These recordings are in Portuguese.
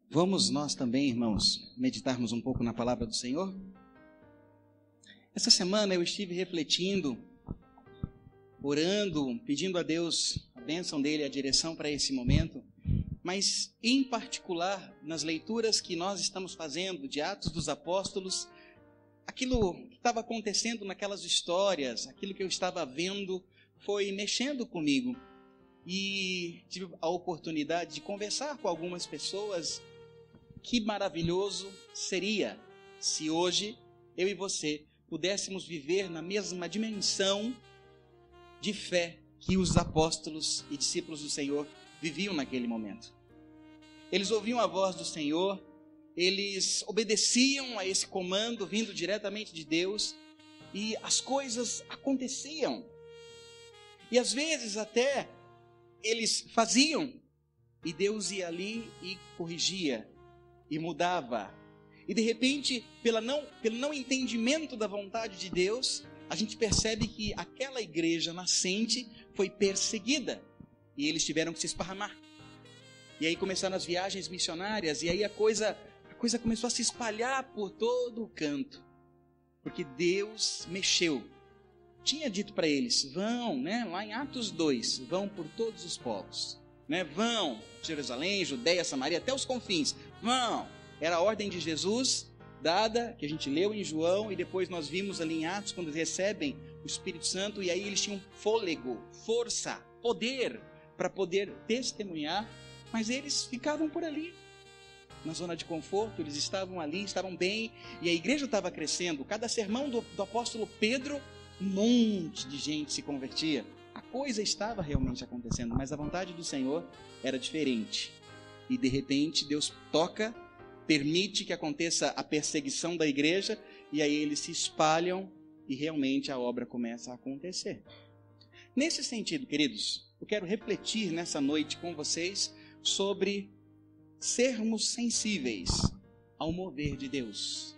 Vamos nós também, irmãos, meditarmos um pouco na palavra do Senhor? Essa semana eu estive refletindo, orando, pedindo a Deus a bênção dele, a direção para esse momento, mas em particular nas leituras que nós estamos fazendo de Atos dos Apóstolos, aquilo que estava acontecendo naquelas histórias, aquilo que eu estava vendo foi mexendo comigo e tive a oportunidade de conversar com algumas pessoas. Que maravilhoso seria se hoje eu e você pudéssemos viver na mesma dimensão de fé que os apóstolos e discípulos do Senhor viviam naquele momento. Eles ouviam a voz do Senhor, eles obedeciam a esse comando vindo diretamente de Deus e as coisas aconteciam. E às vezes até eles faziam e Deus ia ali e corrigia e mudava. E de repente, pelo não entendimento da vontade de Deus, a gente percebe que aquela igreja nascente foi perseguida. E eles tiveram que se esparramar. E aí começaram as viagens missionárias. E aí a coisa começou a se espalhar por todo o canto. Porque Deus mexeu. Tinha dito para eles, vão, lá em Atos 2, vão por todos os povos. Vão, Jerusalém, Judeia, Samaria, até os confins, vão. Era a ordem de Jesus dada, que a gente leu em João, e depois nós vimos ali em Atos, quando eles recebem o Espírito Santo, e aí eles tinham fôlego, força, poder, para poder testemunhar, mas eles ficavam por ali, na zona de conforto, eles estavam ali, estavam bem, e a igreja estava crescendo. Cada sermão do apóstolo Pedro, um monte de gente se convertia. A coisa estava realmente acontecendo, mas a vontade do Senhor era diferente. E de repente Deus toca, permite que aconteça a perseguição da igreja, e aí eles se espalham e realmente a obra começa a acontecer. Nesse sentido, queridos, eu quero refletir nessa noite com vocês sobre sermos sensíveis ao mover de Deus.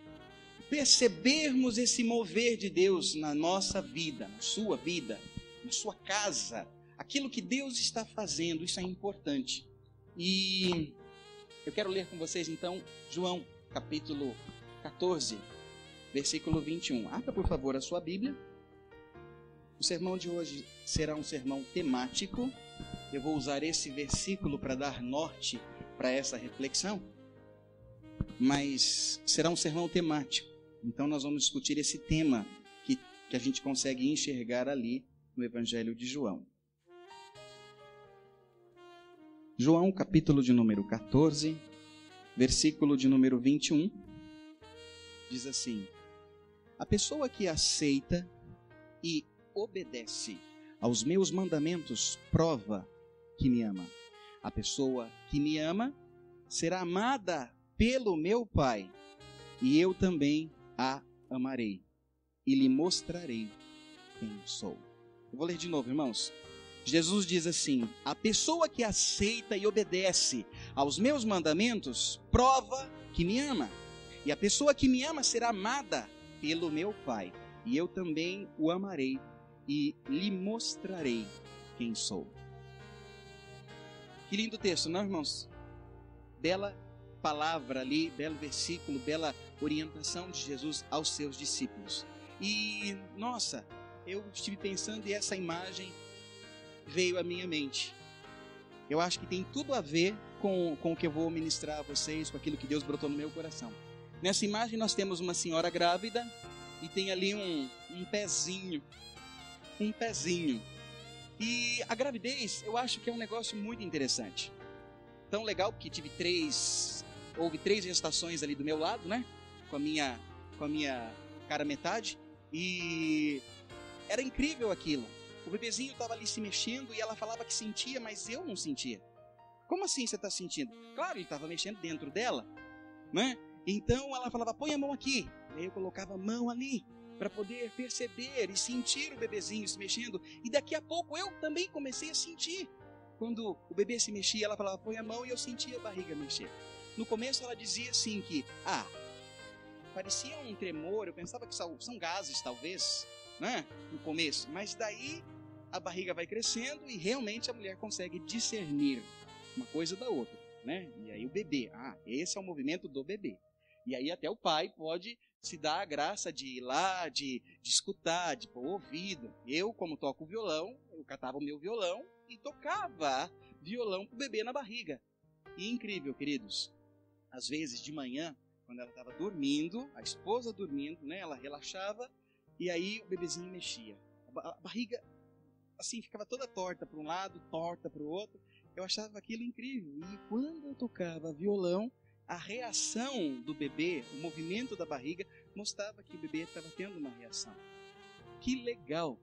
Percebermos esse mover de Deus na nossa vida, na sua casa, aquilo que Deus está fazendo, isso é importante. E eu quero ler com vocês então João capítulo 14, versículo 21. Abra por favor a sua Bíblia. O sermão de hoje será um sermão temático. Eu vou usar esse versículo para dar norte para essa reflexão, mas será um sermão temático. Então nós vamos discutir esse tema que a gente consegue enxergar ali no Evangelho de João. João, capítulo de número 14, versículo de número 21, diz assim: a pessoa que aceita e obedece aos meus mandamentos prova que me ama. A pessoa que me ama será amada pelo meu Pai, e eu também a amarei e lhe mostrarei quem sou. Eu vou ler de novo, irmãos. Jesus diz assim: a pessoa que aceita e obedece aos meus mandamentos prova que me ama. E a pessoa que me ama será amada pelo meu Pai, e eu também o amarei e lhe mostrarei quem sou. Que lindo texto, não, irmãos? Bela palavra ali, belo versículo, bela orientação de Jesus aos seus discípulos. E, nossa, eu estive pensando e essa imagem veio à minha mente. Eu acho que tem tudo a ver com o que eu vou ministrar a vocês, com aquilo que Deus brotou no meu coração. Nessa imagem nós temos uma senhora grávida e tem ali um pezinho. E a gravidez, eu acho que é um negócio muito interessante. Tão legal, porque houve três gestações ali do meu lado, com a minha cara metade, e era incrível aquilo. O bebezinho estava ali se mexendo e ela falava que sentia, mas eu não sentia. Como assim você está sentindo? Claro, ele estava mexendo dentro dela, Então ela falava, põe a mão aqui. E aí eu colocava a mão ali para poder perceber e sentir o bebezinho se mexendo. E daqui a pouco eu também comecei a sentir. Quando o bebê se mexia, ela falava, põe a mão, e eu sentia a barriga mexer. No começo ela dizia assim que, parecia um tremor, eu pensava que são gases talvez, no começo. Mas daí a barriga vai crescendo e realmente a mulher consegue discernir uma coisa da outra. né? E aí o bebê, esse é o movimento do bebê. E aí até o pai pode se dar a graça de ir lá, de escutar, de pôr o ouvido. Eu, como toco violão, eu catava o meu violão e tocava violão pro bebê na barriga. E incrível, queridos, às vezes de manhã, quando ela estava dormindo, a esposa dormindo, né? Ela relaxava e aí o bebezinho mexia. A barriga, assim, ficava toda torta para um lado, torta para o outro. Eu achava aquilo incrível. E quando eu tocava violão, a reação do bebê, o movimento da barriga, mostrava que o bebê estava tendo uma reação. Que legal!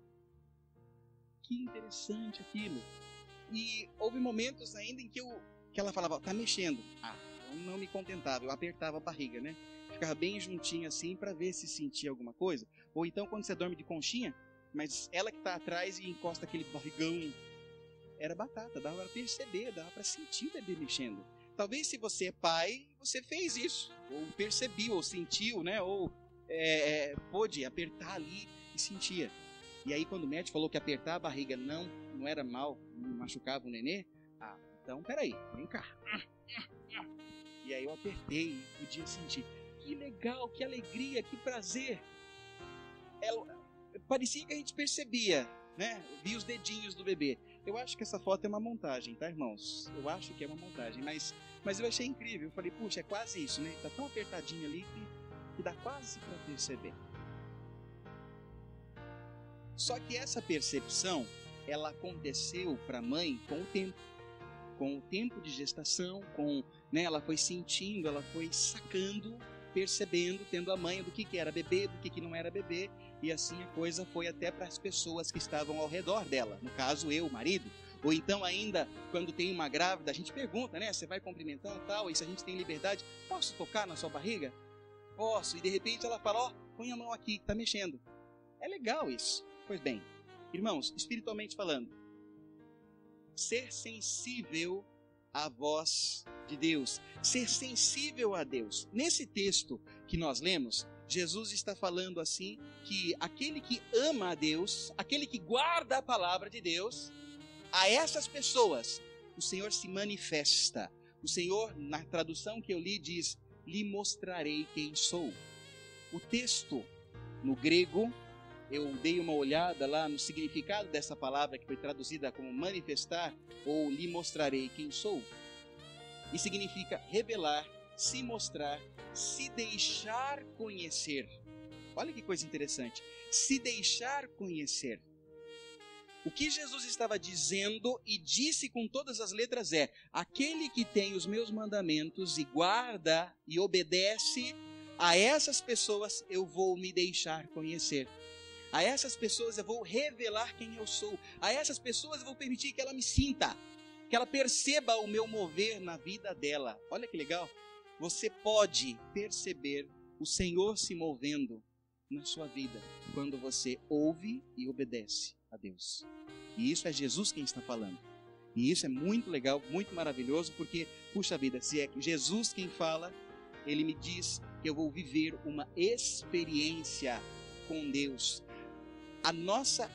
Que interessante aquilo. E houve momentos ainda em que ela falava, tá mexendo. Eu não me contentava, eu apertava a barriga, né? Ficava bem juntinho assim para ver se sentia alguma coisa. Ou então quando você dorme de conchinha, mas ela que está atrás e encosta aquele barrigão, era batata, dava para perceber, dava para sentir o bebê mexendo. Talvez se você é pai, você fez isso, ou percebeu, ou sentiu, né? Ou pôde apertar ali e sentia. E aí quando o médico falou que apertar a barriga não era mal, não machucava o nenê, então peraí, vem cá. E aí eu apertei e podia sentir. Que legal, que alegria, que prazer. Parecia que a gente percebia, né? Via os dedinhos do bebê. Eu acho que essa foto é uma montagem, tá, irmãos? Eu acho que é uma montagem, mas eu achei incrível. Eu falei, puxa, é quase isso, né? Tá tão apertadinho ali que dá quase para perceber. Só que essa percepção, ela aconteceu para a mãe com o tempo. Com o tempo de gestação, né, ela foi sentindo, ela foi sacando, percebendo, tendo a manha do que era bebê, do que não era bebê, e assim a coisa foi até para as pessoas que estavam ao redor dela, no caso eu, o marido, ou então ainda quando tem uma grávida, a gente pergunta, né, você vai cumprimentando e tal, e se a gente tem liberdade, posso tocar na sua barriga? Posso, e de repente ela fala, põe a mão aqui, que está mexendo. É legal isso. Pois bem, irmãos, espiritualmente falando, ser sensível à voz de Deus, ser sensível a Deus. Nesse texto que nós lemos, Jesus está falando assim, que aquele que ama a Deus, aquele que guarda a palavra de Deus, a essas pessoas, o Senhor se manifesta. O Senhor, na tradução que eu li, diz, lhe mostrarei quem sou. O texto, no grego, eu dei uma olhada lá no significado dessa palavra que foi traduzida como manifestar ou lhe mostrarei quem sou. E significa revelar, se mostrar, se deixar conhecer. Olha que coisa interessante. Se deixar conhecer. O que Jesus estava dizendo e disse com todas as letras é: aquele que tem os meus mandamentos e guarda e obedece, a essas pessoas eu vou me deixar conhecer. A essas pessoas eu vou revelar quem eu sou. A essas pessoas eu vou permitir que ela me sinta, que ela perceba o meu mover na vida dela. Olha que legal. Você pode perceber o Senhor se movendo na sua vida quando você ouve e obedece a Deus. E isso é Jesus quem está falando. E isso é muito legal, muito maravilhoso, porque, puxa vida, se é Jesus quem fala, Ele me diz que eu vou viver uma experiência com Deus. A nossa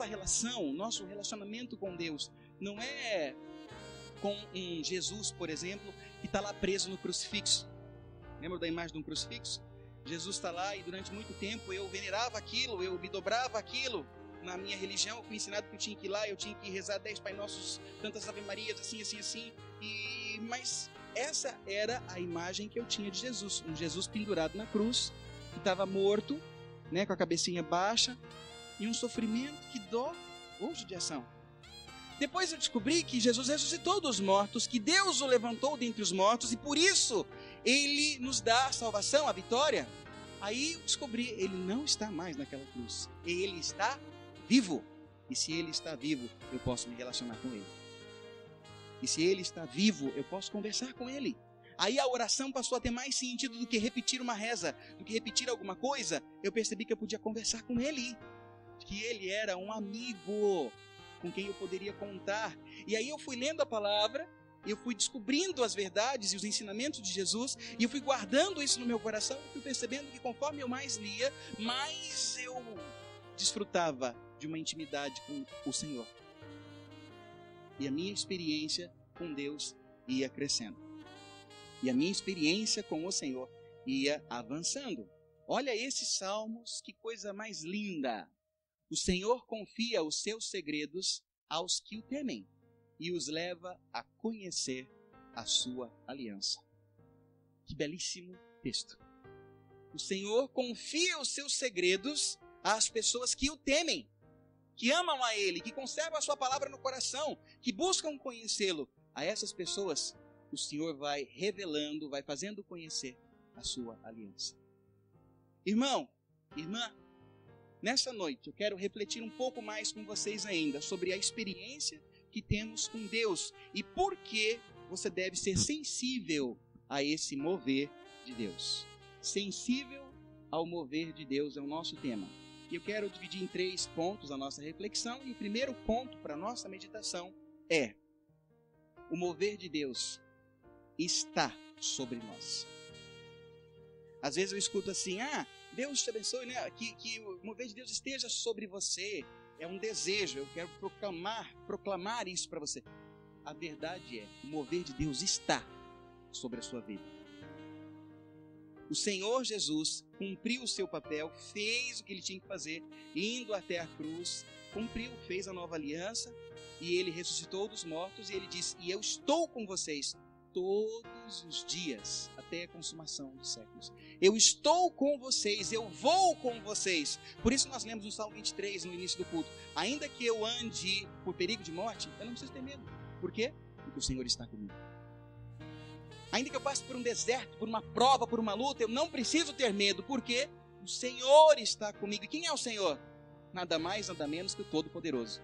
relação, o nosso relacionamento com Deus não é com um Jesus, por exemplo, que está lá preso no crucifixo. Lembra da imagem de um crucifixo? Jesus está lá e durante muito tempo eu venerava aquilo, eu me dobrava aquilo. Na minha religião eu fui ensinado que eu tinha que ir lá, eu tinha que rezar 10 Pai Nossos, tantas Ave Marias, assim. Mas essa era a imagem que eu tinha de Jesus. Um Jesus pendurado na cruz, que estava morto, né, com a cabecinha baixa, e um sofrimento, que dó ou judiação. Depois eu descobri que Jesus ressuscitou dos mortos, que Deus o levantou dentre os mortos, e por isso Ele nos dá a salvação, a vitória. Aí eu descobri, Ele não está mais naquela cruz. Ele está vivo. E se Ele está vivo, eu posso me relacionar com Ele. E se Ele está vivo, eu posso conversar com Ele. Aí a oração passou a ter mais sentido do que repetir uma reza, do que repetir alguma coisa. Eu percebi que eu podia conversar com Ele, que Ele era um amigo com quem eu poderia contar. E aí eu fui lendo a palavra, eu fui descobrindo as verdades e os ensinamentos de Jesus, e eu fui guardando isso no meu coração, e fui percebendo que conforme eu mais lia, mais eu desfrutava de uma intimidade com o Senhor. E a minha experiência com Deus ia crescendo. E a minha experiência com o Senhor ia avançando. Olha esses salmos, que coisa mais linda. O Senhor confia os seus segredos aos que o temem e os leva a conhecer a sua aliança. Que belíssimo texto. O Senhor confia os seus segredos às pessoas que o temem, que amam a Ele, que conservam a sua palavra no coração, que buscam conhecê-lo. A essas pessoas, o Senhor vai revelando, vai fazendo conhecer a sua aliança. Irmão, irmã, nessa noite eu quero refletir um pouco mais com vocês ainda sobre a experiência que temos com Deus e por que você deve ser sensível a esse mover de Deus. Sensível ao mover de Deus é o nosso tema. E eu quero dividir em 3 pontos a nossa reflexão. E o primeiro ponto para a nossa meditação é: o mover de Deus está sobre nós. Às vezes eu escuto assim: Deus te abençoe, né? Que o mover de Deus esteja sobre você. É um desejo, eu quero proclamar isso para você. A verdade é, o mover de Deus está sobre a sua vida. O Senhor Jesus cumpriu o seu papel, fez o que ele tinha que fazer, indo até a cruz, cumpriu, fez a nova aliança, e ele ressuscitou dos mortos, e ele disse: e eu estou com vocês todos os dias, até a consumação dos séculos. Eu estou com vocês, eu vou com vocês. Por isso nós lemos no Salmo 23, no início do culto: ainda que eu ande por perigo de morte, eu não preciso ter medo. Por quê? Porque o Senhor está comigo. Ainda que eu passe por um deserto, por uma prova, por uma luta, eu não preciso ter medo. Por quê? O Senhor está comigo. E quem é o Senhor? Nada mais, nada menos que o Todo-Poderoso.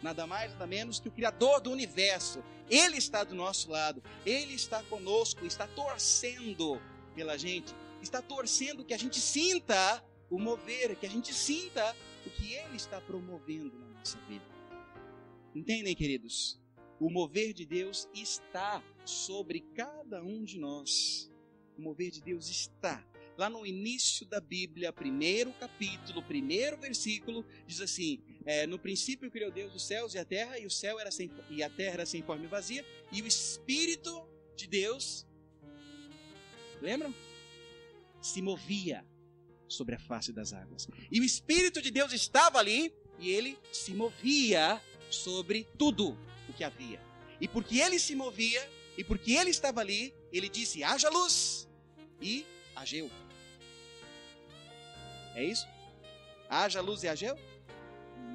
Nada mais, nada menos que o Criador do Universo. Ele está do nosso lado. Ele está conosco, está torcendo pela gente. Está torcendo que a gente sinta o mover, que a gente sinta o que Ele está promovendo na nossa vida. Entendem, queridos? O mover de Deus está sobre cada um de nós. O mover de Deus está. Lá no início da Bíblia, primeiro capítulo, primeiro versículo, diz assim: no princípio criou Deus os céus e a terra, e o céu era e a terra era sem forma e vazia, e o Espírito de Deus, lembram? Se movia sobre a face das águas. E o Espírito de Deus estava ali, e ele se movia sobre tudo o que havia. E porque ele se movia, e porque ele estava ali, ele disse: haja luz, e hageu. É isso? Haja luz e hageu?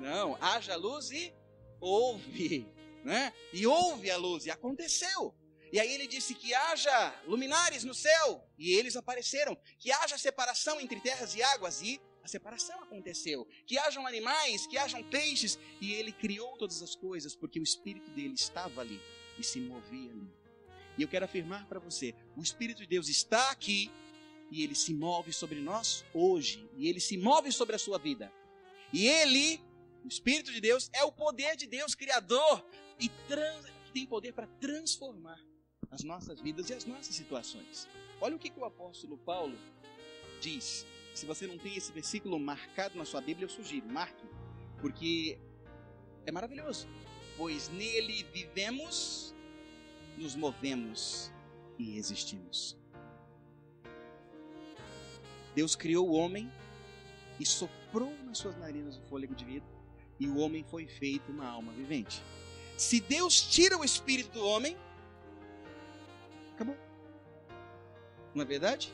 Não, haja luz e houve, né? E houve a luz, e aconteceu. E aí ele disse que haja luminares no céu, e eles apareceram. Que haja separação entre terras e águas, e a separação aconteceu. Que hajam animais, que hajam peixes, e ele criou todas as coisas, porque o Espírito dele estava ali e se movia ali. E eu quero afirmar para você: o Espírito de Deus está aqui, e ele se move sobre nós hoje, e ele se move sobre a sua vida. E ele, o Espírito de Deus, é o poder de Deus criador, e que tem poder para transformar as nossas vidas e as nossas situações. Olha o que o apóstolo Paulo diz. Se você não tem esse versículo marcado na sua Bíblia, eu sugiro, marque, porque é maravilhoso. Pois nele vivemos, nos movemos e existimos. Deus criou o homem e soprou nas suas narinas o fôlego de vida, e o homem foi feito uma alma vivente. Se Deus tira o espírito do homem, acabou. Não é verdade?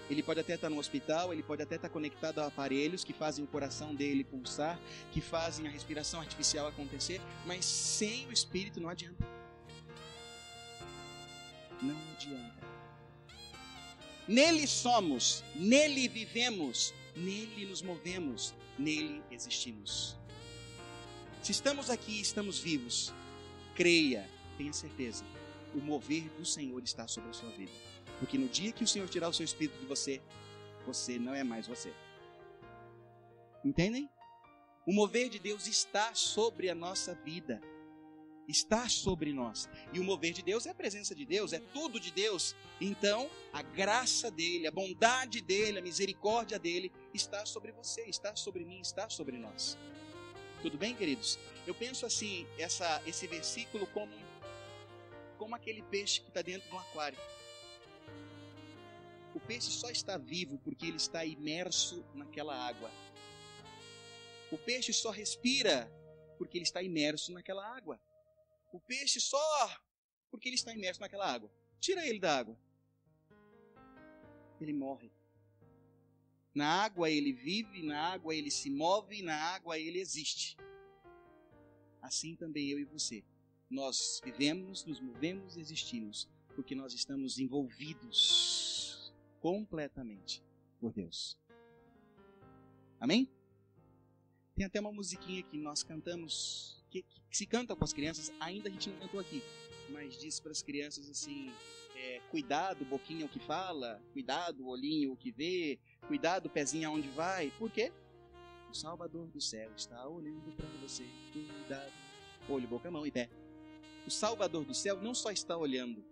Ele pode até estar no hospital, ele pode até estar conectado a aparelhos que fazem o coração dele pulsar, que fazem a respiração artificial acontecer, mas sem o espírito não adianta. Não adianta. Nele somos, nele vivemos, nele nos movemos, nele existimos. Se estamos aqui e estamos vivos, creia, tenha certeza, o mover do Senhor está sobre a sua vida. Porque no dia que o Senhor tirar o seu espírito de você, você não é mais você. Entendem? O mover de Deus está sobre a nossa vida. Está sobre nós. E o mover de Deus é a presença de Deus, é tudo de Deus. Então, a graça dele, a bondade dele, a misericórdia dele está sobre você, está sobre mim, está sobre nós. Tudo bem, queridos? Eu penso assim, esse versículo como como aquele peixe que está dentro de um aquário. O peixe só está vivo porque ele está imerso naquela água. O peixe só respira porque ele está imerso naquela água. O peixe só porque ele está imerso naquela água. Tira ele da água, ele morre. Na água ele vive, na água ele se move, na água ele existe. Assim também eu e você. Nós vivemos, nos movemos e existimos porque nós estamos envolvidos completamente por Deus. Amém? Tem até uma musiquinha que nós cantamos, que se canta com as crianças, ainda a gente não cantou aqui, mas diz para as crianças assim, cuidado, boquinha o que fala, cuidado, olhinho o que vê, cuidado, pezinho aonde vai. Por quê? O Salvador do céu está olhando para você, cuidado, olho, boca, mão e pé. O Salvador do céu não só está olhando,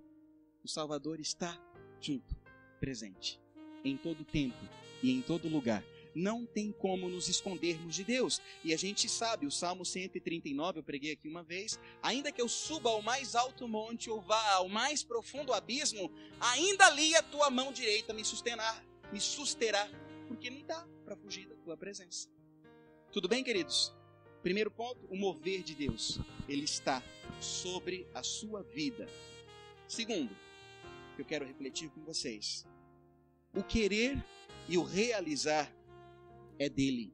o Salvador está junto, presente, em todo tempo e em todo lugar. Não tem como nos escondermos de Deus. E a gente sabe, o Salmo 139, eu preguei aqui uma vez, ainda que eu suba ao mais alto monte ou vá ao mais profundo abismo, ainda ali a tua mão direita me susterá, porque não dá para fugir da tua presença. Tudo bem, queridos? Primeiro ponto, o mover de Deus. Ele está sobre a sua vida. Segundo, eu quero refletir com vocês. O querer e o realizar é dele.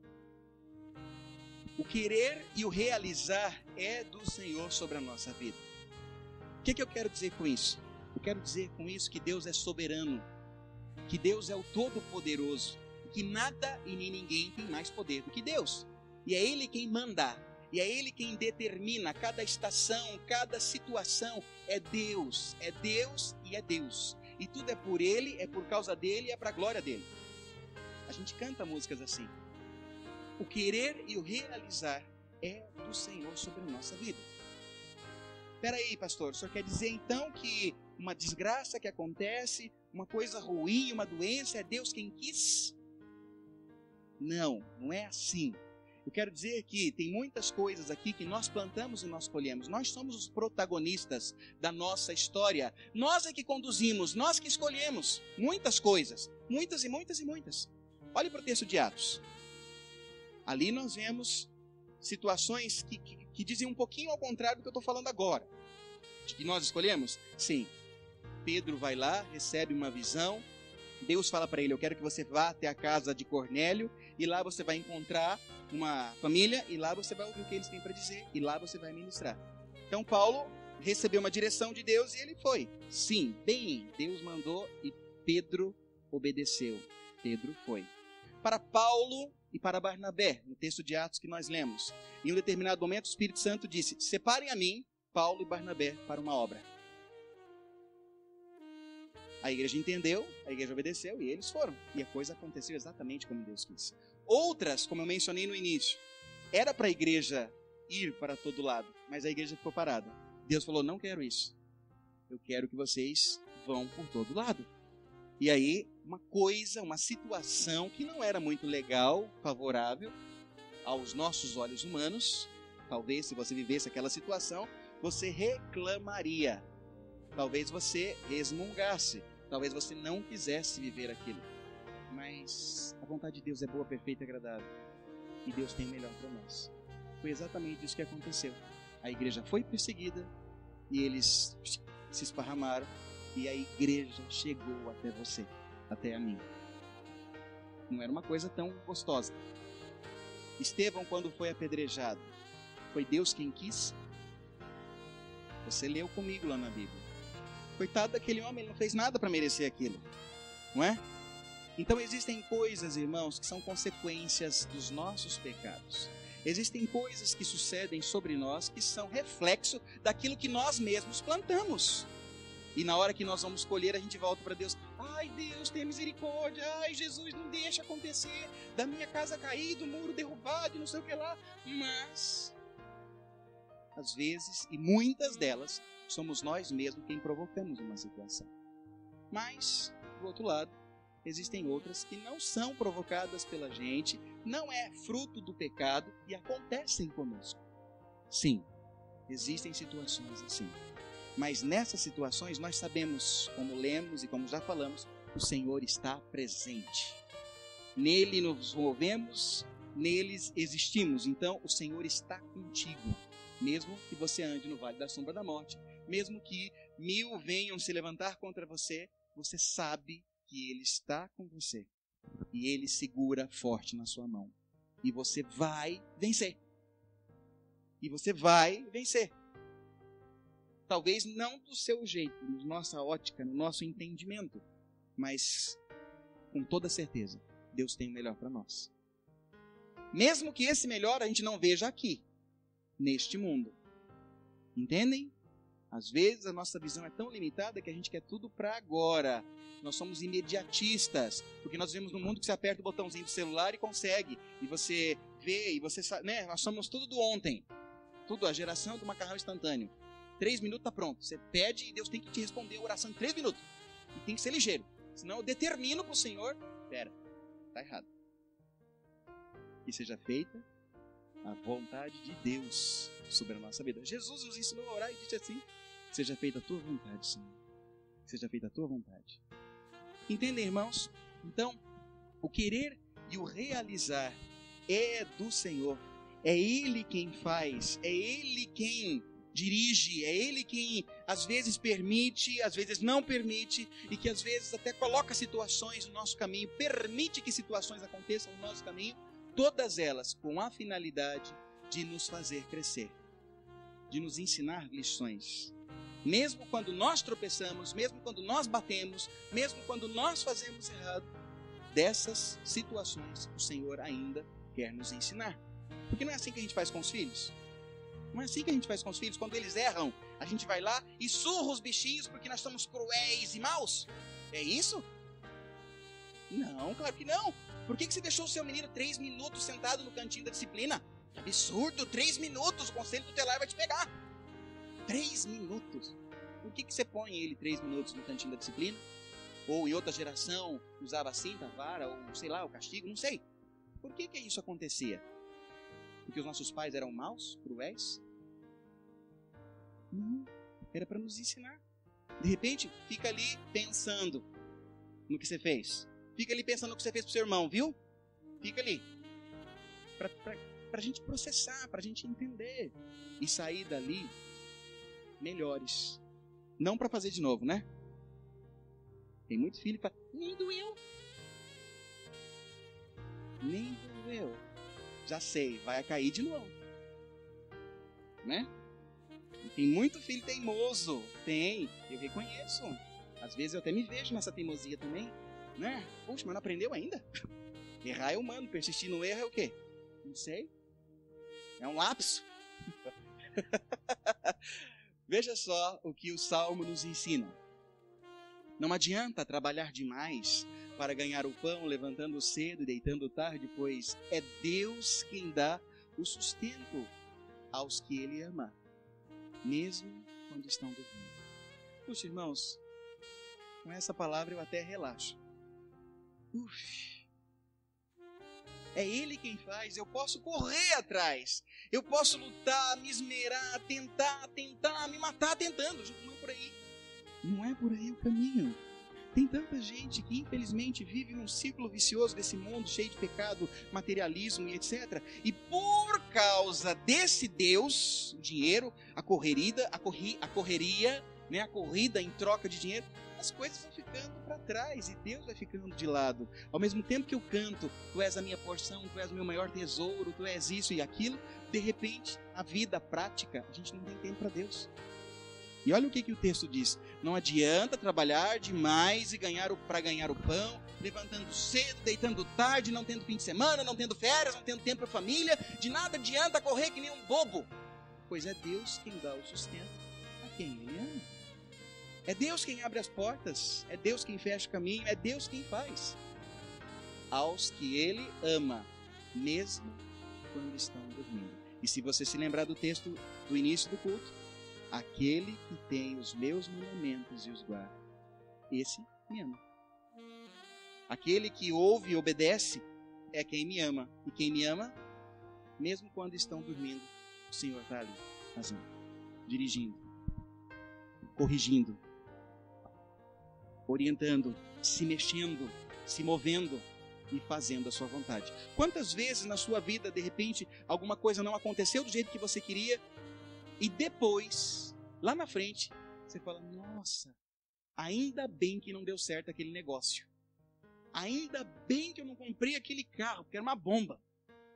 O querer e o realizar é do Senhor sobre a nossa vida. O que eu quero dizer com isso? Eu quero dizer com isso que Deus é soberano, que Deus é o Todo-Poderoso, que nada e nem ninguém tem mais poder do que Deus. E é Ele quem manda, e é Ele quem determina cada estação, cada situação. É Deus e é Deus. E tudo é por Ele, é por causa dEle e é para a glória dEle. A gente canta músicas assim. O querer e o realizar é do Senhor sobre a nossa vida. Espera aí, pastor, o senhor quer dizer então que uma desgraça que acontece, uma coisa ruim, uma doença, é Deus quem quis? Não, não é assim. Eu quero dizer que tem muitas coisas aqui que nós plantamos e nós colhemos. Nós somos os protagonistas da nossa história. Nós é que conduzimos, nós que escolhemos muitas coisas. Muitas e muitas e muitas. Olhe para o texto de Atos. Ali nós vemos situações que dizem um pouquinho ao contrário do que eu estou falando agora. De que nós escolhemos? Sim. Pedro vai lá, recebe uma visão. Deus fala para ele, eu quero que você vá até a casa de Cornélio. E lá você vai encontrar uma família. E lá você vai ouvir o que eles têm para dizer. E lá você vai ministrar. Então Paulo recebeu uma direção de Deus e ele foi. Sim, bem, Deus mandou e Pedro obedeceu. Pedro foi. Para Paulo e para Barnabé, no texto de Atos que nós lemos, em um determinado momento o Espírito Santo disse, separem a mim, Paulo e Barnabé, para uma obra. A igreja entendeu, a igreja obedeceu e eles foram. E a coisa aconteceu exatamente como Deus quis. Outras, como eu mencionei no início, era para a igreja ir para todo lado, mas a igreja ficou parada. Deus falou, não quero isso. Eu quero que vocês vão por todo lado. E aí, uma situação que não era muito legal, favorável aos nossos olhos humanos. Talvez, se você vivesse aquela situação, você reclamaria. Talvez você resmungasse. Talvez você não quisesse viver aquilo. Mas a vontade de Deus é boa, perfeita e agradável. E Deus tem o melhor para nós. Foi exatamente isso que aconteceu. A igreja foi perseguida e eles se esparramaram. E a igreja chegou até você, até a mim. Não era uma coisa tão gostosa. Estevão, quando foi apedrejado, foi Deus quem quis? Você leu comigo lá na Bíblia. Coitado daquele homem, ele não fez nada para merecer aquilo. Não é? Então existem coisas, irmãos, que são consequências dos nossos pecados. Existem coisas que sucedem sobre nós que são reflexo daquilo que nós mesmos plantamos. E na hora que nós vamos colher, a gente volta para Deus. Ai, Deus, tenha misericórdia. Ai, Jesus, não deixa acontecer. Da minha casa cair, do muro derrubado, não sei o que lá. Mas, às vezes, e muitas delas, somos nós mesmos quem provocamos uma situação. Mas, do outro lado, existem outras que não são provocadas pela gente, não é fruto do pecado e acontecem conosco. Sim, existem situações assim. Mas nessas situações nós sabemos, como lemos e como já falamos, o Senhor está presente. Nele nos movemos, neles existimos. Então o Senhor está contigo. Mesmo que você ande no vale da sombra da morte, mesmo que 1000 venham se levantar contra você, você sabe que Ele está com você. E Ele segura forte na sua mão. E você vai vencer. E você vai vencer. Talvez não do seu jeito, na nossa ótica, no nosso entendimento. Mas, com toda certeza, Deus tem o melhor para nós. Mesmo que esse melhor a gente não veja aqui, neste mundo. Entendem? Às vezes a nossa visão é tão limitada que a gente quer tudo para agora. Nós somos imediatistas, porque nós vivemos num mundo que você aperta o botãozinho do celular e consegue. E você vê, e você sabe, né? Nós somos tudo do ontem. Tudo, a geração do macarrão instantâneo. 3 minutos está pronto. Você pede e Deus tem que te responder a oração em 3 minutos. E tem que ser ligeiro. Senão eu determino para o Senhor, está errado. Que seja feita a vontade de Deus sobre a nossa vida. Jesus nos ensinou a orar e disse assim: seja feita a tua vontade, Senhor. Seja feita a tua vontade. Entendem, irmãos? Então, o querer e o realizar é do Senhor. É Ele quem faz, é Ele quem dirige, é Ele quem às vezes permite, às vezes não permite, e que às vezes até coloca situações no nosso caminho, permite que situações aconteçam no nosso caminho, todas elas com a finalidade de nos fazer crescer, de nos ensinar lições. Mesmo quando nós tropeçamos, mesmo quando nós batemos, mesmo quando nós fazemos errado, dessas situações o Senhor ainda quer nos ensinar. Porque não é assim que a gente faz com os filhos? Não é assim que a gente faz com os filhos? Quando eles erram, a gente vai lá e surra os bichinhos porque nós somos cruéis e maus? É isso? Não, claro que não. Por que você deixou o seu menino 3 minutos sentado no cantinho da disciplina? Que absurdo, 3 minutos, o conselho tutelar vai te pegar. 3 minutos. Por que você põe ele 3 minutos no cantinho da disciplina? Ou em outra geração usava a cinta, a vara, ou sei lá, o castigo, não sei. Por que isso acontecia? Porque os nossos pais eram maus, cruéis? Não, era para nos ensinar. De repente, fica ali pensando no que você fez. Fica ali pensando no que você fez pro seu irmão, viu? Fica ali. Pra gente processar, pra gente entender. E sair dali melhores. Não para fazer de novo, né? Tem muito filho que fala, nem doeu. Nem doeu. Já sei, vai cair de novo. Né? E tem muito filho teimoso. Tem, eu reconheço. Às vezes eu até me vejo nessa teimosia também. Né? Puxa, mas não aprendeu ainda? Errar é humano, persistir no erro é o quê? Não sei. É um lapso. Veja só o que o Salmo nos ensina. Não adianta trabalhar demais para ganhar o pão, levantando cedo e deitando tarde, pois é Deus quem dá o sustento aos que Ele ama, mesmo quando estão dormindo. Puxa, irmãos, com essa palavra eu até relaxo. É Ele quem faz, eu posso correr atrás, eu posso lutar, me esmerar, tentar, me matar tentando. Não é por aí. Não é por aí o caminho. Tem tanta gente que infelizmente vive num ciclo vicioso desse mundo cheio de pecado, materialismo e etc. E por causa desse Deus, o dinheiro, a correria, né, a corrida em troca de dinheiro, as coisas vão ficando para trás e Deus vai ficando de lado. Ao mesmo tempo que eu canto, tu és a minha porção, tu és o meu maior tesouro, tu és isso e aquilo, de repente, a vida prática, a gente não tem tempo para Deus. E olha o que o texto diz. Não adianta trabalhar demais e para ganhar o pão, levantando cedo, deitando tarde, não tendo fim de semana, não tendo férias, não tendo tempo para a família. De nada adianta correr que nem um bobo. Pois é Deus quem dá o sustento a quem Ele ama. É Deus quem abre as portas, é Deus quem fecha o caminho, é Deus quem faz. Aos que Ele ama, mesmo quando estão dormindo. E se você se lembrar do texto do início do culto, aquele que tem os meus mandamentos e os guarda, esse me ama. Aquele que ouve e obedece é quem me ama. E quem me ama, mesmo quando estão dormindo, o Senhor está ali, fazendo, dirigindo, corrigindo, orientando, se mexendo, se movendo e fazendo a sua vontade. Quantas vezes na sua vida, de repente, alguma coisa não aconteceu do jeito que você queria e depois, lá na frente, você fala, nossa, ainda bem que não deu certo aquele negócio. Ainda bem que eu não comprei aquele carro, porque era uma bomba.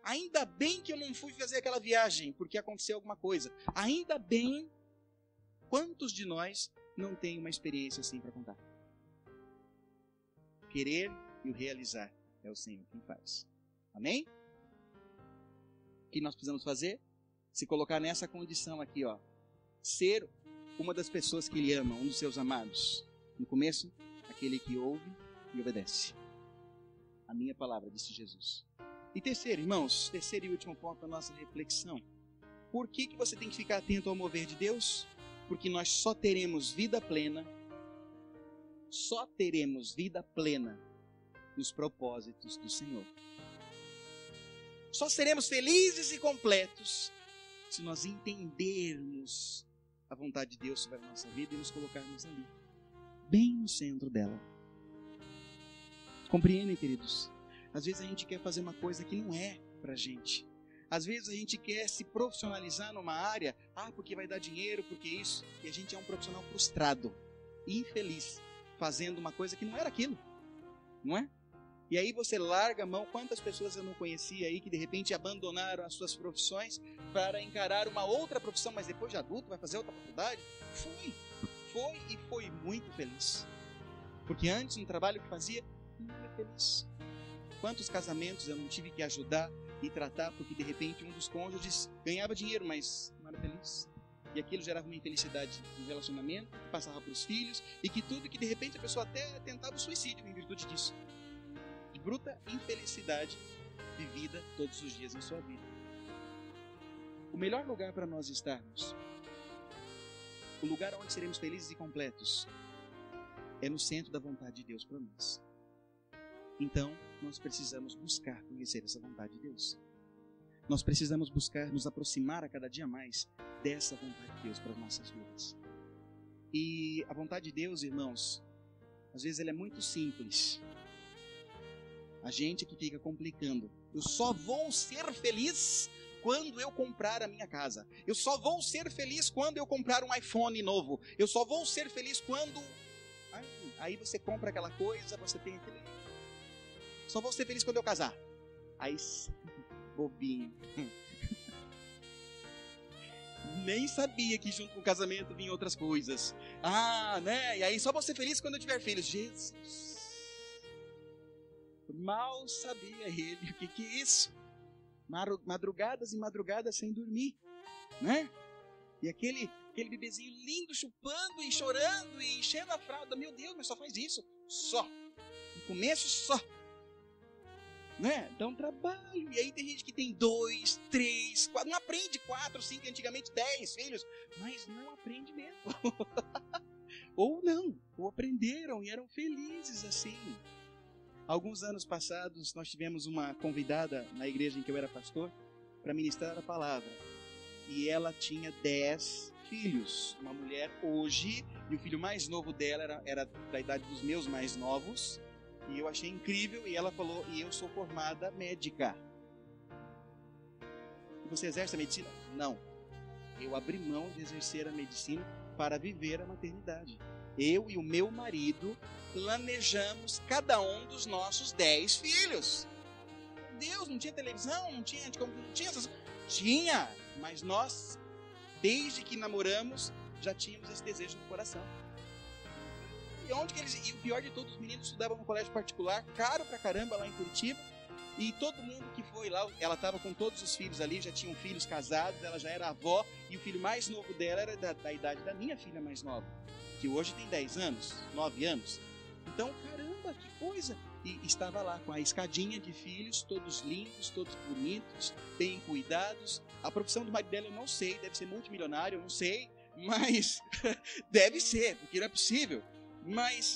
Ainda bem que eu não fui fazer aquela viagem, porque aconteceu alguma coisa. Ainda bem. Quantos de nós não tem uma experiência assim para contar? Querer e o realizar é o Senhor quem faz. Amém? O que nós precisamos fazer? Se colocar nessa condição aqui, ó. Ser uma das pessoas que Ele ama, um dos seus amados. No começo, aquele que ouve e obedece. A minha palavra, disse Jesus. E terceiro, irmãos, terceiro e último ponto da nossa reflexão. Por que você tem que ficar atento ao mover de Deus? Porque nós só teremos vida plena nos propósitos do Senhor. Só seremos felizes e completos se nós entendermos a vontade de Deus sobre a nossa vida e nos colocarmos ali, bem no centro dela. Compreendem, queridos? Às vezes a gente quer fazer uma coisa que não é pra gente. Às vezes a gente quer se profissionalizar numa área, porque vai dar dinheiro, porque isso, e a gente é um profissional frustrado, infeliz, fazendo uma coisa que não era aquilo, não é? E aí você larga a mão. Quantas pessoas eu não conhecia aí que de repente abandonaram as suas profissões para encarar uma outra profissão, mas depois de adulto vai fazer outra faculdade? Foi muito feliz. Porque antes, no trabalho que fazia, não era feliz. Quantos casamentos eu não tive que ajudar e tratar porque de repente um dos cônjuges ganhava dinheiro, mas não era feliz. E aquilo gerava uma infelicidade no relacionamento, que passava para os filhos, e que tudo que de repente a pessoa até tentava o suicídio em virtude disso. De bruta infelicidade vivida todos os dias em sua vida. O melhor lugar para nós estarmos, o lugar onde seremos felizes e completos, é no centro da vontade de Deus para nós. Então, nós precisamos buscar conhecer essa vontade de Deus. Nós precisamos buscar nos aproximar a cada dia mais dessa vontade de Deus para as nossas vidas. E a vontade de Deus, irmãos, às vezes ela é muito simples. A gente que fica complicando. Eu só vou ser feliz quando eu comprar a minha casa. Eu só vou ser feliz quando eu comprar um iPhone novo. Eu só vou ser feliz quando... Aí você compra aquela coisa, você tem aquele... Só vou ser feliz quando eu casar. Aí, bobinho. Nem sabia que junto com o casamento vinham outras coisas. Né? E aí só vou ser feliz quando eu tiver filhos. Jesus. Mal sabia ele o que é isso. Madrugadas e madrugadas sem dormir, né? E aquele bebezinho lindo chupando e chorando e enchendo a fralda. Meu Deus, mas só faz isso. Só. No começo só. Né? Dá um trabalho. E aí tem gente que tem 2, 3, 4. Não aprende 4, 5, antigamente 10 filhos. Mas não aprende mesmo. Ou não. Ou aprenderam e eram felizes assim. Alguns anos passados, nós tivemos uma convidada na igreja em que eu era pastor para ministrar a palavra. E ela tinha 10 filhos. Uma mulher hoje, e o filho mais novo dela era da idade dos meus mais novos. E eu achei incrível, e ela falou, e eu sou formada médica. E você exerce a medicina? Não. Eu abri mão de exercer a medicina para viver a maternidade. Eu e o meu marido planejamos cada um dos nossos 10 filhos. Deus, não tinha televisão, não tinha essas... Tinha, mas nós, desde que namoramos, já tínhamos esse desejo no coração. E o pior de todos, os meninos estudavam no colégio particular, caro pra caramba lá em Curitiba, e todo mundo que foi lá, ela estava com todos os filhos ali, já tinham filhos casados, ela já era avó, e o filho mais novo dela era da idade da minha filha mais nova, que hoje tem 10 anos, 9 anos. Então, caramba, que coisa! E estava lá com a escadinha de filhos, todos lindos, todos bonitos, bem cuidados. A profissão do marido dela eu não sei, deve ser multimilionário, eu não sei, mas deve ser, porque não é possível.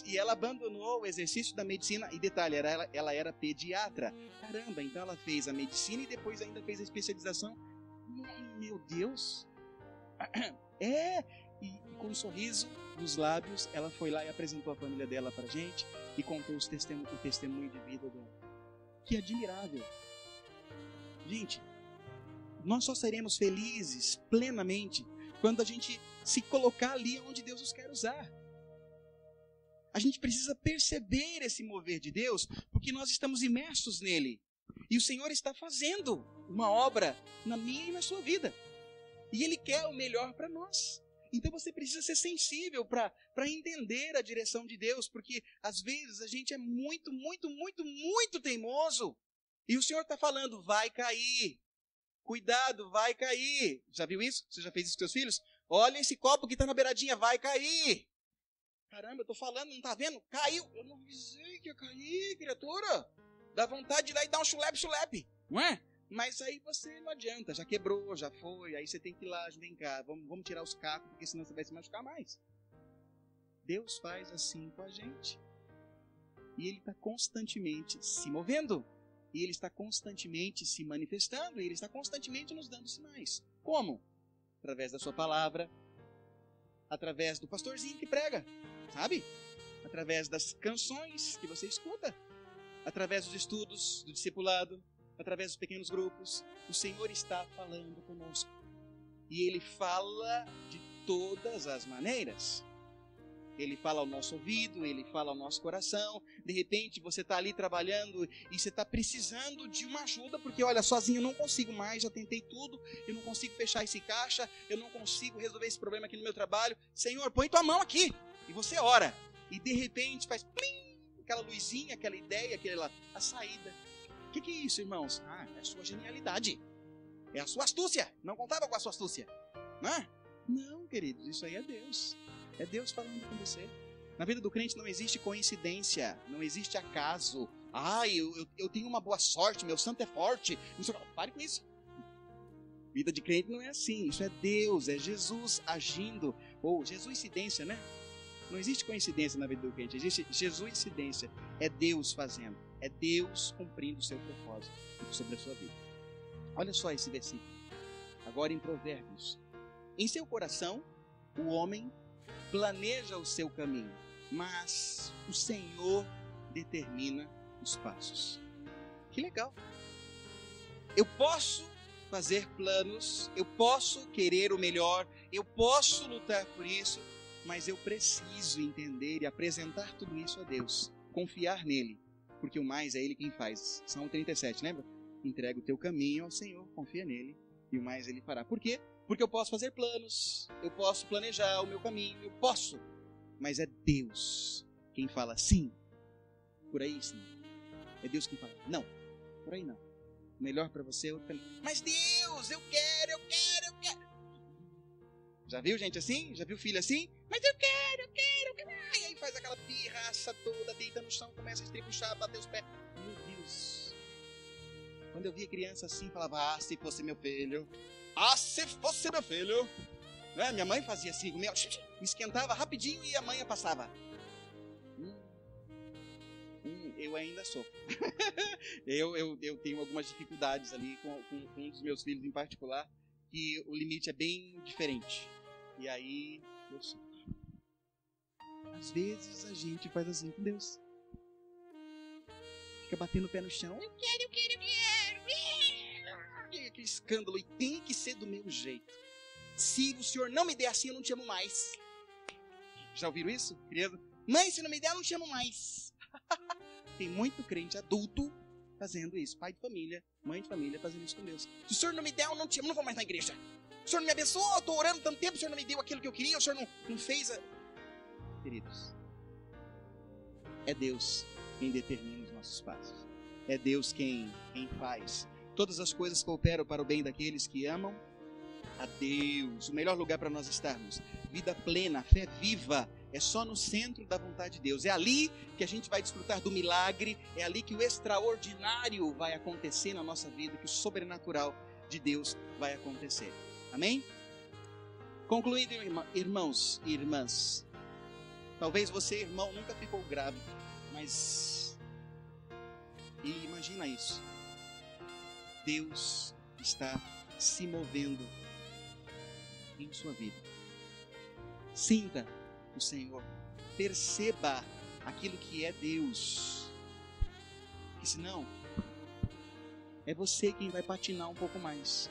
E ela abandonou o exercício da medicina, e detalhe, ela era pediatra. Caramba, então ela fez a medicina e depois ainda fez a especialização. Meu Deus! E com um sorriso nos lábios, ela foi lá e apresentou a família dela pra gente e contou o testemunho de vida dela. Que admirável. Gente, nós só seremos felizes plenamente quando a gente se colocar ali onde Deus nos quer usar. A gente precisa perceber esse mover de Deus, porque nós estamos imersos nele. E o Senhor está fazendo uma obra na minha e na sua vida. E Ele quer o melhor para nós. Então você precisa ser sensível para entender a direção de Deus, porque às vezes a gente é muito teimoso. E o Senhor está falando, vai cair. Cuidado, vai cair. Já viu isso? Você já fez isso com seus filhos? Olha esse copo que está na beiradinha, vai cair. Caramba, eu estou falando, não está vendo? Caiu. Eu não avisei que ia cair, criatura. Dá vontade de ir lá e dar um chulepe, não é? Mas aí você não adianta, já quebrou, já foi. Aí você tem que ir lá, vem cá, vamos tirar os cacos, porque senão você vai se machucar mais. Deus faz assim com a gente. E Ele está constantemente se movendo. E Ele está constantemente se manifestando. E Ele está constantemente nos dando sinais. Como? Através da sua palavra. Através do pastorzinho que prega. Sabe? Através das canções que você escuta. Através dos estudos, do discipulado. Através dos pequenos grupos. O Senhor está falando conosco. E Ele fala de todas as maneiras. Ele fala ao nosso ouvido, Ele fala ao nosso coração. De repente você está ali trabalhando e você está precisando de uma ajuda, porque olha, sozinho eu não consigo mais, já tentei tudo, eu não consigo fechar esse caixa, eu não consigo resolver esse problema aqui no meu trabalho. Senhor, põe tua mão aqui. E você ora. E de repente faz plim, aquela luzinha, aquela ideia, a saída. O que é isso, irmãos? É a sua genialidade. É a sua astúcia. Não contava com a sua astúcia. Não é? Não, queridos, isso aí é Deus. É Deus falando com você. Na vida do crente não existe coincidência, não existe acaso. Eu tenho uma boa sorte, meu santo é forte. Pare com isso. Vida de crente não é assim. Isso é Deus, é Jesus agindo. Ou Jesuicidência, né? Não existe coincidência na vida do crente, existe Jesuicidência. É Deus fazendo. É Deus cumprindo o seu propósito sobre a sua vida. Olha só esse versículo. Agora em Provérbios. Em seu coração, o homem planeja o seu caminho, mas o Senhor determina os passos. Que legal! Eu posso fazer planos, eu posso querer o melhor, eu posso lutar por isso, mas eu preciso entender e apresentar tudo isso a Deus, confiar nele, porque o mais é Ele quem faz. Salmo 37, lembra? Entrega o teu caminho ao Senhor, confia nele, e o mais Ele fará. Por quê? Porque eu posso fazer planos, eu posso planejar o meu caminho, eu posso. Mas é Deus quem fala sim. Por aí sim. É Deus quem fala não. Por aí não. O melhor para você é outro caminho. Mas Deus, eu quero. Já viu gente assim? Já viu filho assim? Mas eu quero. E aí faz aquela pirraça toda, deita no chão, começa a estribuchar, bater os pés. Meu Deus. Quando eu via criança assim, falava, se fosse meu filho. Se fosse meu filho. Né? Minha mãe fazia assim, me esquentava rapidinho e a mãe passava. Eu ainda sou. eu tenho algumas dificuldades ali com um dos meus filhos em particular, que o limite é bem diferente. E aí eu sou. Às vezes a gente faz assim com Deus. Fica batendo o pé no chão. Eu quero. Aquele escândalo, e tem que ser do meu jeito. Se o Senhor não me der assim, eu não te amo mais. Já ouviram isso, criança? Mãe, se não me der, eu não te amo mais. Tem muito crente adulto fazendo isso. Pai de família, mãe de família fazendo isso com Deus. Se o Senhor não me der, eu não te amo, não vou mais na igreja. O Senhor não me abençoou, eu estou orando tanto tempo, o Senhor não me deu aquilo que eu queria, o Senhor não fez Queridos, é Deus quem determina os nossos passos. É Deus quem faz. Todas as coisas cooperam para o bem daqueles que amam a Deus. O melhor lugar para nós estarmos. Vida plena, fé viva. É só no centro da vontade de Deus. É ali que a gente vai desfrutar do milagre. É ali que o extraordinário vai acontecer na nossa vida. Que o sobrenatural de Deus vai acontecer. Amém? Concluindo, irmãos e irmãs. Talvez você, irmão, nunca ficou grávida. Mas... E imagina isso. Deus está se movendo em sua vida. Sinta o Senhor. Perceba aquilo que é Deus. Porque senão, é você quem vai patinar um pouco mais.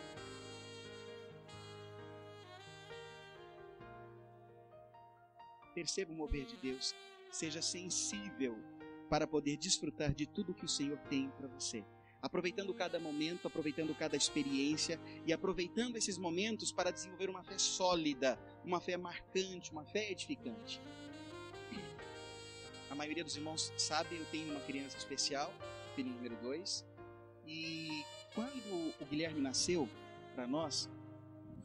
Perceba o mover de Deus. Seja sensível para poder desfrutar de tudo que o Senhor tem para você. Aproveitando cada momento, aproveitando cada experiência e aproveitando esses momentos para desenvolver uma fé sólida, uma fé marcante, uma fé edificante. A maioria dos irmãos sabe, eu tenho uma criança especial, filho número 2, e quando o Guilherme nasceu para nós,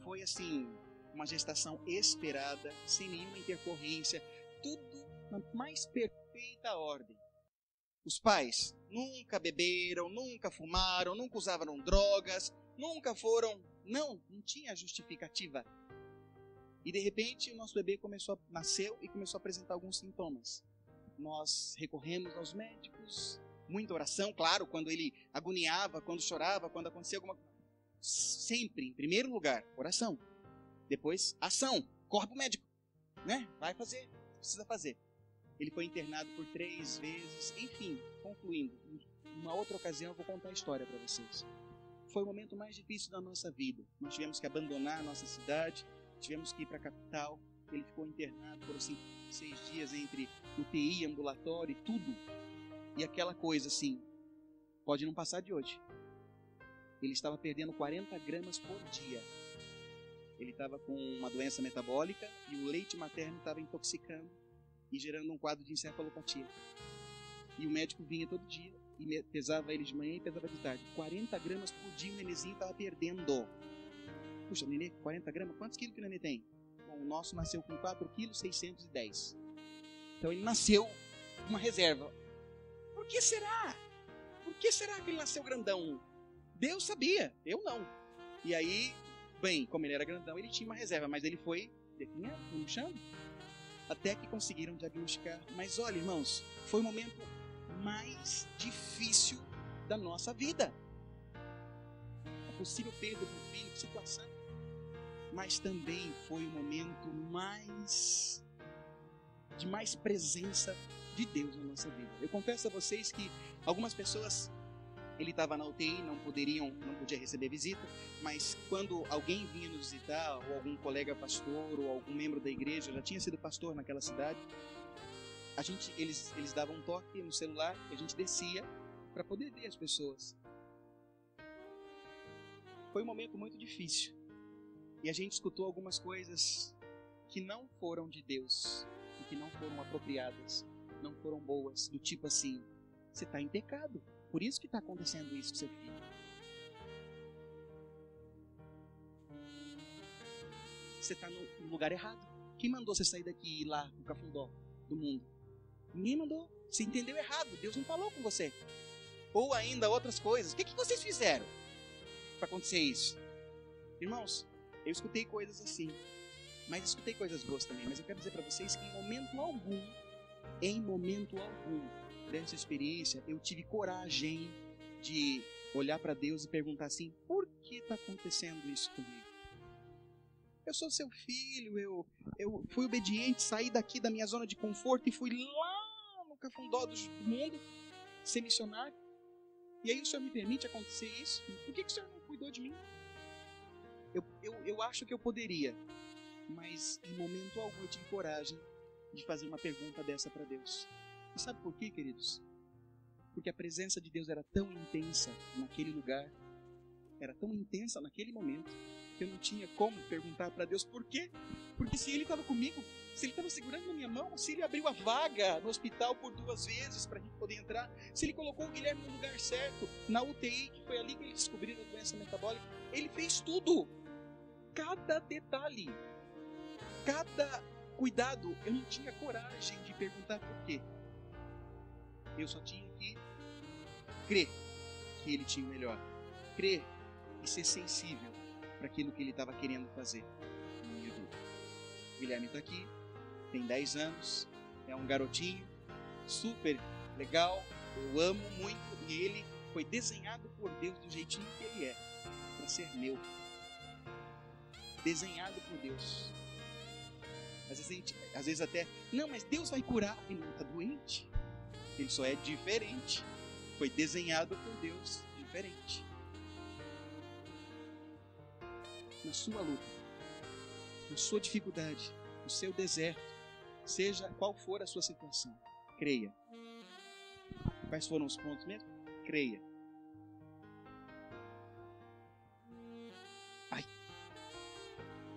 foi assim, uma gestação esperada, sem nenhuma intercorrência, tudo na mais perfeita ordem. Os pais nunca beberam, nunca fumaram, nunca usaram drogas, nunca foram... Não tinha justificativa. E de repente o nosso bebê nasceu e começou a apresentar alguns sintomas. Nós recorremos aos médicos, muita oração, claro, quando ele agoniava, quando chorava, quando acontecia alguma coisa. Sempre, em primeiro lugar, oração. Depois, ação. Corre para o médico, né? Vai fazer, precisa fazer. Ele foi internado por 3 vezes. Enfim, concluindo, numa outra ocasião eu vou contar a história para vocês. Foi o momento mais difícil da nossa vida. Nós tivemos que abandonar a nossa cidade, tivemos que ir para a capital. Ele ficou internado por 5, 6 dias entre UTI, ambulatório e tudo. E aquela coisa assim, pode não passar de hoje. Ele estava perdendo 40 gramas por dia. Ele estava com uma doença metabólica e o leite materno estava intoxicando e gerando um quadro de encefalopatia. E o médico vinha todo dia e pesava ele de manhã e pesava de tarde. 40 gramas por dia o nenezinho estava perdendo. Puxa, nenê, 40 gramas? Quantos quilos que o nenê tem? Bom, o nosso nasceu com 4,610 kg. Então ele nasceu com uma reserva. Por que será? Por que será que ele nasceu grandão? Deus sabia, eu não. E aí, bem, como ele era grandão, ele tinha uma reserva, mas ele foi definhando, foi murchando, até que conseguiram diagnosticar. Mas olha, irmãos, foi o momento mais difícil da nossa vida. A possível perda do filho, situação. Mas também foi o momento de mais presença de Deus na nossa vida. Eu confesso a vocês que algumas pessoas, ele estava na UTI, não podia receber visita, mas quando alguém vinha nos visitar, ou algum colega pastor, ou algum membro da igreja, já tinha sido pastor naquela cidade, eles davam um toque no celular, e a gente descia para poder ver as pessoas. Foi um momento muito difícil, e a gente escutou algumas coisas que não foram de Deus, e que não foram apropriadas, não foram boas, do tipo assim, você está em pecado. Por isso que está acontecendo isso com seu filho. Você está no lugar errado. Quem mandou você sair daqui e ir lá no cafundó do mundo? Ninguém mandou. Você entendeu errado. Deus não falou com você. Ou ainda outras coisas. O que vocês fizeram para acontecer isso? Irmãos, eu escutei coisas assim. Mas escutei coisas boas também. Mas eu quero dizer para vocês que em momento algum, dessa experiência, eu tive coragem de olhar para Deus e perguntar assim: por que está acontecendo isso comigo? Eu sou seu filho, eu fui obediente, saí daqui da minha zona de conforto e fui lá no cafundó do mundo ser missionário. E aí o Senhor me permite acontecer isso? Por que o Senhor não cuidou de mim? Eu acho que eu poderia, mas em momento algum eu tive coragem de fazer uma pergunta dessa para Deus. E sabe por quê, queridos? Porque a presença de Deus era tão intensa naquele lugar, era tão intensa naquele momento, que eu não tinha como perguntar para Deus por quê. Porque se Ele estava comigo, se Ele estava segurando na minha mão, se Ele abriu a vaga no hospital por 2 vezes para a gente poder entrar, se Ele colocou o Guilherme no lugar certo, na UTI, que foi ali que ele descobriu a doença metabólica, Ele fez tudo. Cada detalhe, cada cuidado, eu não tinha coragem de perguntar por quê. Eu só tinha que crer que Ele tinha o melhor. Crer e ser sensível para aquilo que Ele estava querendo fazer na minha vida. O Guilherme está aqui, tem 10 anos, é um garotinho super legal, eu amo muito, e ele foi desenhado por Deus do jeitinho que ele é, para ser meu. Desenhado por Deus. Às vezes até, não, mas Deus vai curar. Ele não está doente. Ele só é diferente. Foi desenhado por Deus diferente. Na sua luta, na sua dificuldade, no seu deserto, seja qual for a sua situação, creia. Quais foram os pontos mesmo? Creia.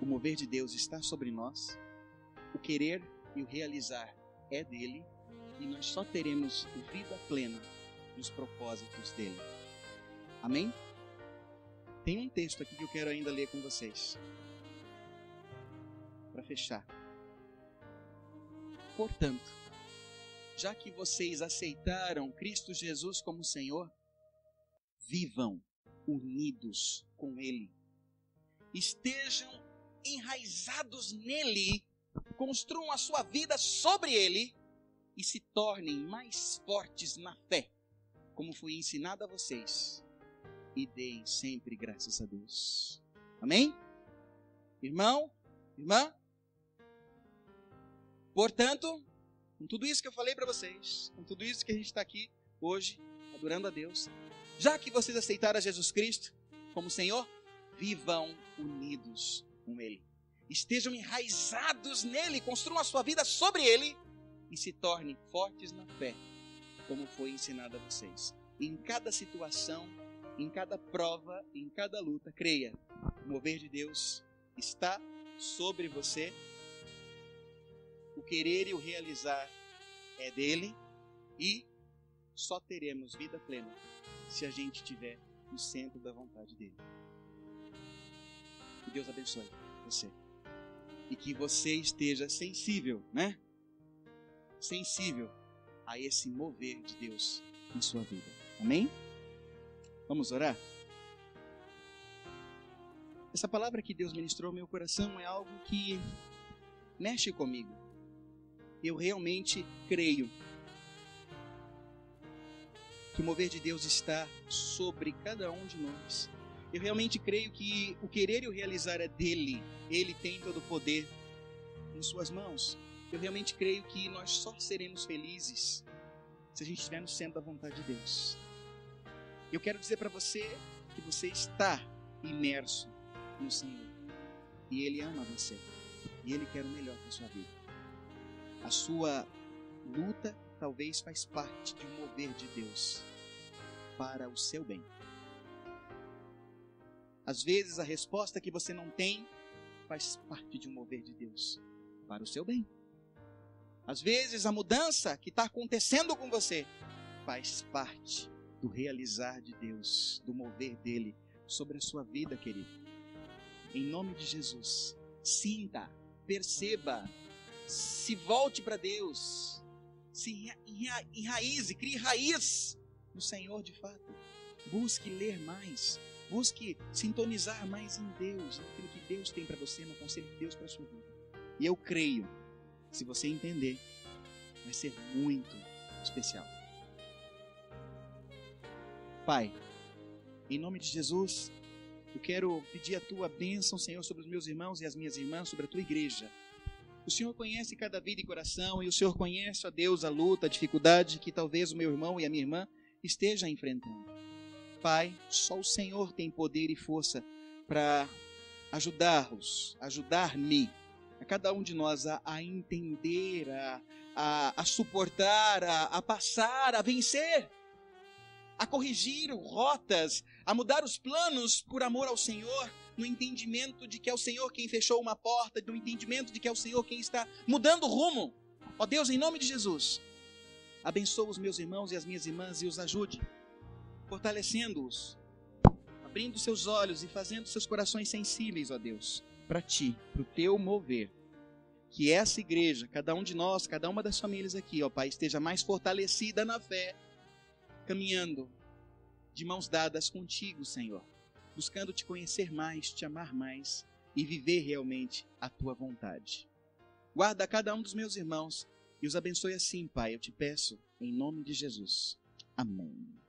O mover de Deus está sobre nós. O querer e o realizar é dele. E nós só teremos vida plena nos propósitos dele. Amém? Tem um texto aqui que eu quero ainda ler com vocês. Para fechar. Portanto, já que vocês aceitaram Cristo Jesus como Senhor, vivam unidos com Ele. Estejam enraizados nele, construam a sua vida sobre ele e se tornem mais fortes na fé, como foi ensinado a vocês. E deem sempre graças a Deus. Amém? Irmão, irmã? Portanto, com tudo isso que eu falei para vocês, com tudo isso que a gente está aqui hoje, adorando a Deus, já que vocês aceitaram a Jesus Cristo como Senhor, vivam unidos com Ele. Estejam enraizados nele, construam a sua vida sobre Ele e se tornem fortes na fé, como foi ensinado a vocês. Em cada situação, em cada prova, em cada luta, creia, o mover de Deus está sobre você. O querer e o realizar é dele e só teremos vida plena se a gente estiver no centro da vontade dele. Que Deus abençoe você. E que você esteja sensível, né? Sensível a esse mover de Deus na sua vida. Amém? Vamos orar? Essa palavra que Deus ministrou ao meu coração é algo que mexe comigo. Eu realmente creio que o mover de Deus está sobre cada um de nós. Eu realmente creio que o querer e o realizar é dele. Ele tem todo o poder em suas mãos. Eu realmente creio que nós só seremos felizes se a gente estiver no centro da vontade de Deus. Eu quero dizer para você que você está imerso no Senhor. E Ele ama você. E Ele quer o melhor para a sua vida. A sua luta talvez faz parte de um mover de Deus para o seu bem. Às vezes a resposta que você não tem faz parte de um mover de Deus para o seu bem. Às vezes a mudança que está acontecendo com você faz parte do realizar de Deus, do mover dele sobre a sua vida, querido. Em nome de Jesus, sinta, perceba, se volte para Deus, se enraize, crie raiz no Senhor de fato. Busque ler mais. Busque sintonizar mais em Deus, naquilo que Deus tem para você, no conselho de Deus para a sua vida. E eu creio, se você entender, vai ser muito especial. Pai, em nome de Jesus, eu quero pedir a Tua bênção, Senhor, sobre os meus irmãos e as minhas irmãs, sobre a Tua igreja. O Senhor conhece cada vida e coração, e o Senhor conhece, ó Deus, a luta, a dificuldade que talvez o meu irmão e a minha irmã esteja enfrentando. Pai, só o Senhor tem poder e força para ajudar-os, ajudar-me, a cada um de nós a entender, a suportar, a passar, a vencer, a corrigir rotas, a mudar os planos por amor ao Senhor, no entendimento de que é o Senhor quem fechou uma porta, no entendimento de que é o Senhor quem está mudando o rumo. Ó Deus, em nome de Jesus, abençoa os meus irmãos e as minhas irmãs e os ajude, fortalecendo-os, abrindo seus olhos e fazendo seus corações sensíveis, ó Deus, para Ti, para o Teu mover. Que essa igreja, cada um de nós, cada uma das famílias aqui, ó Pai, esteja mais fortalecida na fé, caminhando de mãos dadas contigo, Senhor, buscando Te conhecer mais, Te amar mais e viver realmente a Tua vontade. Guarda cada um dos meus irmãos e os abençoe assim, Pai, eu te peço, em nome de Jesus. Amém.